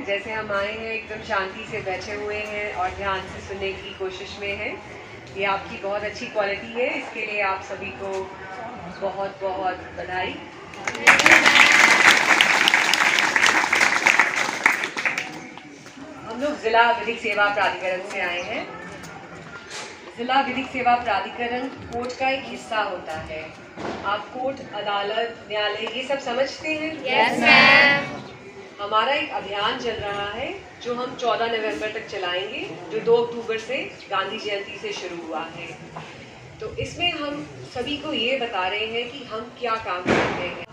जैसे हम आए हैं एकदम शांति से बैठे हुए हैं और ध्यान से सुनने की कोशिश में हैं। ये आपकी बहुत अच्छी क्वालिटी है, इसके लिए आप सभी को बहुत बहुत बधाई। हम लोग जिला विधिक सेवा प्राधिकरण से आए हैं। जिला विधिक सेवा प्राधिकरण कोर्ट का एक हिस्सा होता है। आप कोर्ट, अदालत, न्यायालय ये सब समझते हैं? Yes ma'am. हमारा एक अभियान चल रहा है जो हम 14 नवंबर तक चलाएंगे, जो 2 अक्टूबर से गांधी जयंती से शुरू हुआ है। तो इसमें हम सभी को ये बता रहे हैं कि हम क्या काम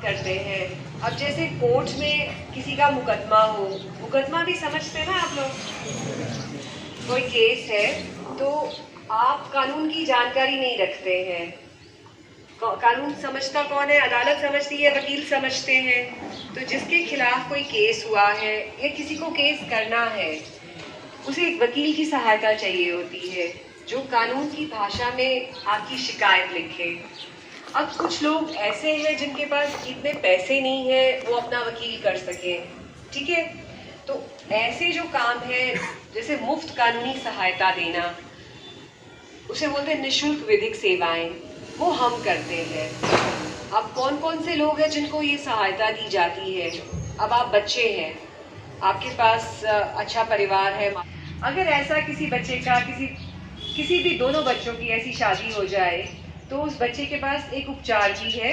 करते हैं। अब जैसे कोर्ट में किसी का मुकदमा हो, मुकदमा भी समझते हैं ना आप लोग? कोई केस है तो आप कानून की जानकारी नहीं रखते हैं। कानून समझता कौन है? अदालत समझती है, वकील समझते हैं। तो जिसके खिलाफ कोई केस हुआ है या किसी को केस करना है, उसे एक वकील की सहायता चाहिए होती है जो कानून की भाषा में आपकी शिकायत लिखे। अब कुछ लोग ऐसे हैं जिनके पास इतने पैसे नहीं है वो अपना वकील कर सके, ठीक है? तो ऐसे जो काम है जैसे मुफ्त कानूनी सहायता देना, उसे बोलते हैं निःशुल्क विधिक सेवाएं, वो हम करते हैं। अब कौन कौन से लोग हैं जिनको ये सहायता दी जाती है? अब आप बच्चे हैं, आपके पास अच्छा परिवार है। अगर ऐसा किसी बच्चे का किसी भी दोनों बच्चों की ऐसी शादी हो जाए तो उस बच्चे के पास एक उपचार भी है।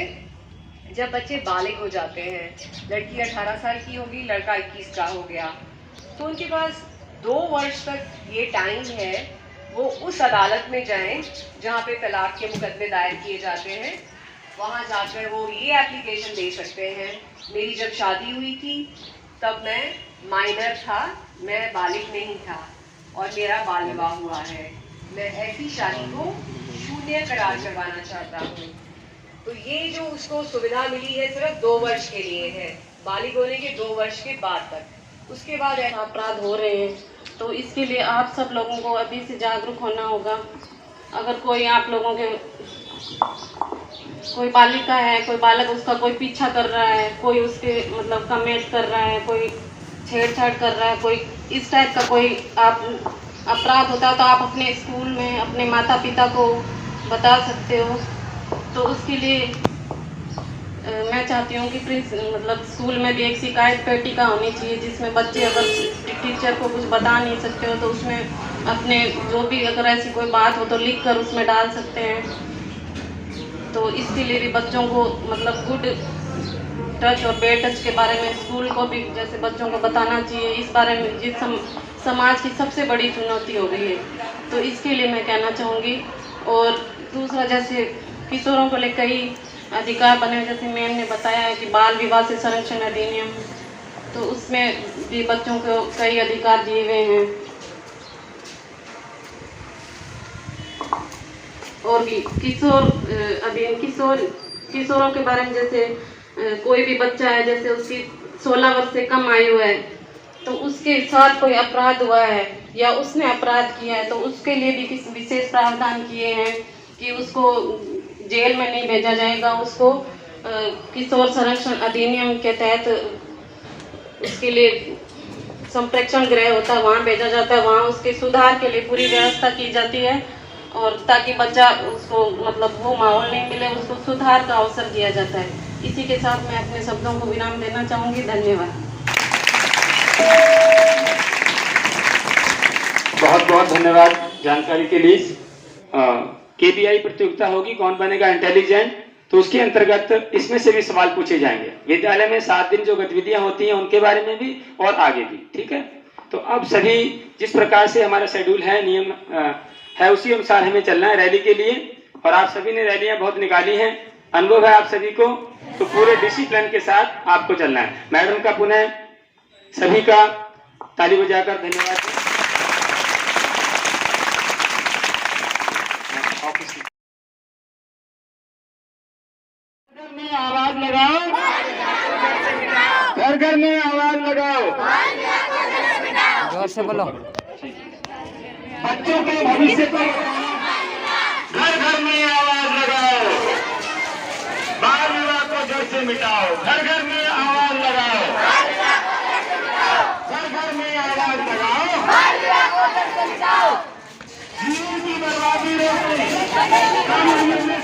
जब बच्चे बालिग हो जाते हैं, लड़की 18 साल की होगी, लड़का 21 का हो गया, तो उनके पास 2 वर्ष तक ये टाइम है वो उस अदालत में जाएं जहाँ पे तलाक के मुकदमे दायर किए जाते हैं। वहाँ जाकर वो ये एप्लीकेशन दे सकते हैं, मेरी जब शादी हुई थी तब मैं माइनर था, मैं बालिग नहीं था और मेरा बाल विवाह हुआ है, मैं ऐसी शादी को शून्य करार करवाना चाहता हूँ। तो ये जो उसको सुविधा मिली है सिर्फ 2 वर्ष के लिए है, बालिग होने के 2 वर्ष के बाद तक। उसके बाद अपराध हो रहे हैं तो इसके लिए आप सब लोगों को अभी से जागरूक होना होगा। अगर कोई आप लोगों के कोई बालिका है, कोई बालक उसका कोई पीछा कर रहा है, कोई उसके मतलब कमेंट कर रहा है, कोई छेड़छाड़ कर रहा है, कोई इस टाइप का कोई आप अपराध होता है तो आप अपने स्कूल में अपने माता पिता को बता सकते हो। तो उसके लिए मैं चाहती हूँ कि मतलब स्कूल में भी एक शिकायत पेटिका होनी चाहिए जिसमें बच्चे अगर टीचर को कुछ बता नहीं सकते हो तो उसमें अपने जो भी अगर ऐसी कोई बात हो तो लिख कर उसमें डाल सकते हैं। तो इसके लिए भी बच्चों को मतलब गुड टच और बैड टच के बारे में स्कूल को भी जैसे बच्चों को बताना चाहिए। इस बारे में जिस समाज की सबसे बड़ी चुनौती हो गई है, तो इसके लिए मैं कहना चाहूँगी। और दूसरा जैसे किशोरों को लेकर कई अधिकार बने, जैसे मैम ने बताया है कि बाल विवाह से संरक्षण अधिनियम, तो उसमें भी बच्चों को कई अधिकार दिए गए हैं। और भी किशोरों के बारे में जैसे कोई भी बच्चा है जैसे उसकी 16 वर्ष से कम आयु है तो उसके साथ कोई अपराध हुआ है या उसने अपराध किया है तो उसके लिए भी किसी विशेष प्रावधान किए हैं कि उसको जेल में नहीं भेजा जाएगा, उसको किशोर संरक्षण अधिनियम के तहत उसके लिए संप्रेक्षण गृह होता है, वहाँ भेजा जाता है, वहाँ उसके सुधार के लिए पूरी व्यवस्था की जाती है और ताकि बच्चा उसको मतलब वो माहौल नहीं मिले, उसको सुधार का अवसर दिया जाता है। इसी के साथ मैं अपने शब्दों को विराम देना चाहूँगी। धन्यवाद। बहुत बहुत धन्यवाद जानकारी के लिए। KBI प्रतियोगिता होगी, कौन बनेगा इंटेलिजेंट, तो उसके अंतर्गत इसमें से भी सवाल पूछे जाएंगे। विद्यालय में 7 दिन जो गतिविधियां होती हैं उनके बारे में भी और आगे भी, ठीक है? तो अब सभी जिस प्रकार से हमारा शेड्यूल है, नियम है, उसी अनुसार हमें चलना है रैली के लिए। और आप सभी ने रैलियां बहुत निकाली हैं, अनुभव है आप सभी को, तो पूरे डिसिप्लिन के साथ आपको चलना है। मैडम का पुनः सभी का ताली बजाकर धन्यवाद। में आवाज लगाओ, घर घर में आवाज लगाओ, जोर से बोलो। बच्चों के भविष्य को घर घर में आवाज लगाओ, बाल विवाह को जड़ से मिटाओ, घर घर में आवाज लगाओ, घर घर होता है काम करने में